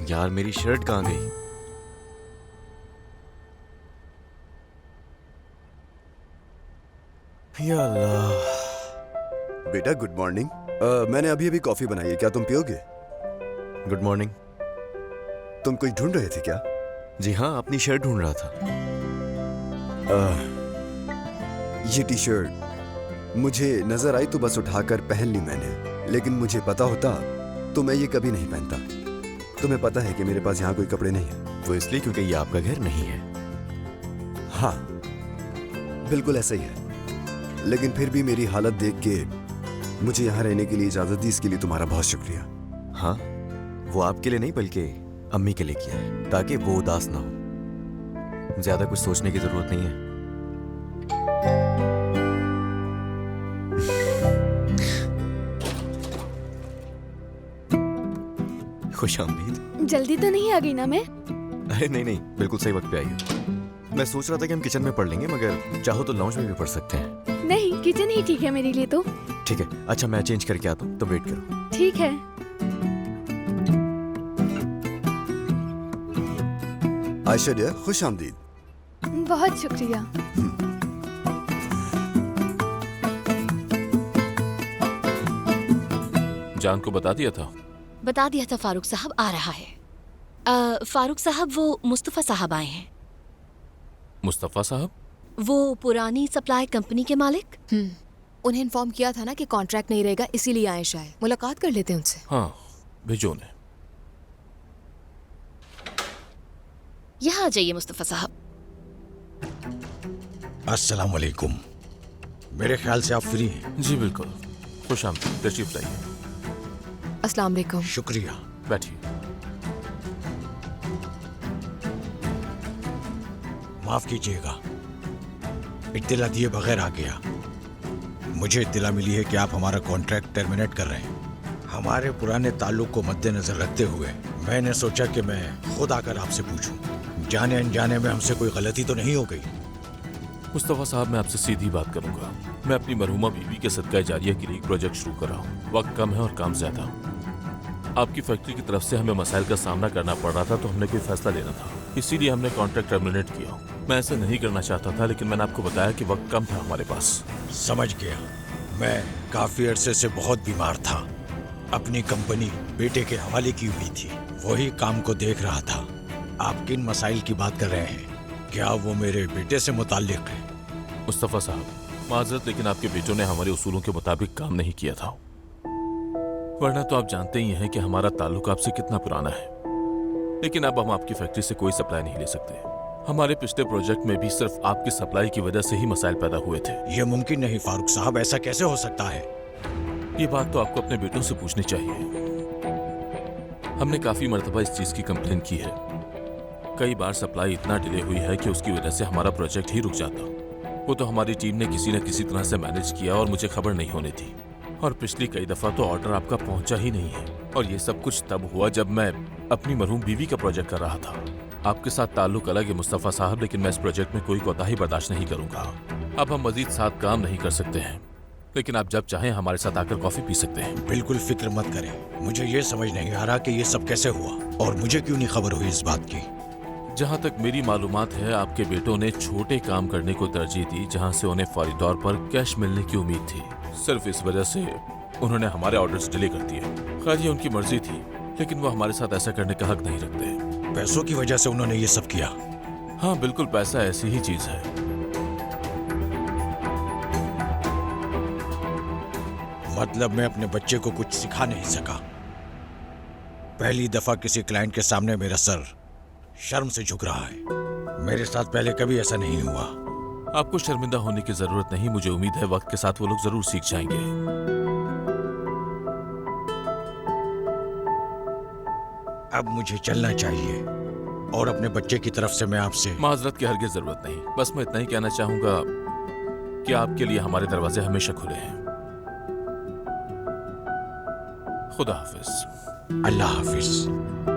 यार मेरी शर्ट कहाँ गई? या अल्लाह। बेटा गुड मॉर्निंग। मैंने अभी अभी कॉफी बनाई है, क्या तुम पियोगे? Good morning. तुम कोई ढूंढ रहे थे क्या? जी हाँ, अपनी शर्ट ढूंढ रहा था। ये टी शर्ट मुझे नजर आई तो बस उठाकर पहन ली मैंने, लेकिन मुझे पता होता तो मैं ये कभी नहीं पहनता। तुम्हें पता है कि मेरे पास यहाँ कोई कपड़े नहीं है। वो इसलिए क्योंकि ये आपका घर नहीं है। हाँ बिल्कुल ऐसा ही है, लेकिन फिर भी मेरी हालत देख के मुझे यहाँ रहने के लिए इजाजत दी, इसके लिए तुम्हारा बहुत शुक्रिया। हाँ, वो आपके लिए नहीं बल्कि अम्मी के लिए किया है, ताकि वो उदास ना हो। ज्यादा कुछ सोचने की जरूरत नहीं है। खुशामदीद। जल्दी तो नहीं आ गई ना मैं? अरे नहीं नहीं, बिल्कुल सही वक्त पे आई हो। मैं सोच रहा था कि हम किचन में पढ़ लेंगे, मगर चाहो तो लाउंज में भी पढ़ सकते हैं। नहीं, किचन ही ठीक है मेरे लिए तो। ठीक है, अच्छा मैं चेंज करके आता हूँ, तो वेट करो। ठीक है। आयशा डियर, खुश आमदीद। बहुत शुक्रिया। जान को बता दिया था? बता दिया था, फारूक साहब आ रहा है। फारूक साहब, वो मुस्तफ़ा साहब आए हैं। मुस्तफ़ा साहब? वो पुरानी सप्लाई कंपनी के मालिक। उन्हें इन्फॉर्म किया था ना कि कॉन्ट्रैक्ट नहीं रहेगा, इसीलिए आए शायद। मुलाकात कर लेते हैं उनसे। हाँ, भेजो उन्हें। यहाँ आ जाइए मुस्तफ़ा साहब। अस्सलाम वालेकुम। मेरे ख्याल से आप फ्री हैं। जी बिल्कुल, खुश आमदीद, तशरीफ लाइए। अस्सलाम वालेकुम। शुक्रिया। बैठिए। माफ कीजिएगा, इत्तला दिए बगैर आ गया। मुझे इत्तला मिली है कि आप हमारा कॉन्ट्रैक्ट टर्मिनेट कर रहे हैं। हमारे पुराने ताल्लुक को मद्देनजर रखते हुए मैंने सोचा कि मैं खुद आकर आपसे पूछूं, जाने अनजाने में हमसे कोई गलती तो नहीं हो गई? मुस्तफ़ा साहब, मैं आपसे सीधी बात करूंगा। मैं अपनी मरहूमा बीवी के सदका जारिया के लिए एक प्रोजेक्ट शुरू कर रहा हूँ। वक्त कम है और काम ज्यादा। आपकी फैक्ट्री की तरफ से हमें मसाइल का सामना करना पड़ रहा था, तो हमने कोई फैसला लेना था, इसीलिए हमने कॉन्ट्रैक्ट टर्मिनेट किया। मैं ऐसा नहीं करना चाहता था, लेकिन मैंने आपको बताया कि वक्त कम था हमारे पास। समझ गया। मैं काफी अरसे से बहुत बीमार था। अपनी कंपनी बेटे के हवाले की हुई थी, वही काम को देख रहा था। आप किन मसाइल की बात कर रहे हैं? क्या वो मेरे बेटे से मुताल्लिक है? मुस्तफ़ा साहब, माजरत, लेकिन आपके बेटों ने हमारे उसूलों के मुताबिक काम नहीं किया था। वरना तो आप जानते ही हैं कि हमारा ताल्लुक आपसे कितना पुराना है। लेकिन अब हम आपकी फैक्ट्री से कोई सप्लाई नहीं ले सकते। हमारे पिछले प्रोजेक्ट में भी सिर्फ आपकी सप्लाई की वजह से ही मसाइल पैदा हुए थे। यह मुमकिन नहीं फारूक साहब, ऐसा कैसे हो सकता है? ये बात तो आपको अपने बेटों से पूछनी चाहिए। हमने काफी मर्तबा इस चीज की कंप्लेन की है। कई बार सप्लाई इतना डिले हुई है कि उसकी वजह से हमारा प्रोजेक्ट ही रुक जाता। वो तो हमारी टीम ने किसी न किसी तरह से मैनेज किया और मुझे खबर नहीं होनी थी। और पिछली कई दफा तो ऑर्डर आपका पहुंचा ही नहीं है। और ये सब कुछ तब हुआ जब मैं अपनी मरहूम बीवी का प्रोजेक्ट कर रहा था। आपके साथ ताल्लुक अलग है मुस्तफ़ा साहब, लेकिन मैं इस प्रोजेक्ट में कोई कोताही बर्दाश्त नहीं करूंगा। अब हम मजीद साथ काम नहीं कर सकते हैं, लेकिन आप जब चाहें हमारे साथ आकर कॉफी पी सकते हैं। बिल्कुल फिक्र मत करें। मुझे ये समझ नहीं आ रहा कि ये सब कैसे हुआ और मुझे क्यों नहीं खबर हुई इस बात की। जहाँ तक मेरी मालूमात है, आपके बेटों ने छोटे काम करने को तरजीह दी, जहाँ से उन्हें फौरी तौर पर कैश मिलने की उम्मीद थी। सिर्फ इस वजह से उन्होंने हमारे ऑर्डर्स डिले कर दिए। खैर, ये उनकी मर्जी थी, लेकिन वो हमारे साथ ऐसा करने का हक नहीं रखते। पैसों की वजह से उन्होंने ये सब किया? हाँ बिल्कुल, पैसा ऐसी ही चीज है। मतलब मैं अपने बच्चे को कुछ सिखा नहीं सका। पहली दफा किसी क्लाइंट के सामने मेरा सर शर्म से झुक रहा है। मेरे साथ पहले कभी ऐसा नहीं हुआ। आपको शर्मिंदा होने की जरूरत नहीं। मुझे उम्मीद है वक्त के साथ वो लोग जरूर सीख जाएंगे। अब मुझे चलना चाहिए और अपने बच्चे की तरफ से मैं आपसे माजरत की हरगिज़ जरूरत नहीं। बस मैं इतना ही कहना चाहूंगा कि आपके लिए हमारे दरवाजे हमेशा खुले हैं। खुदा हाफिज। अल्लाह हाफिज।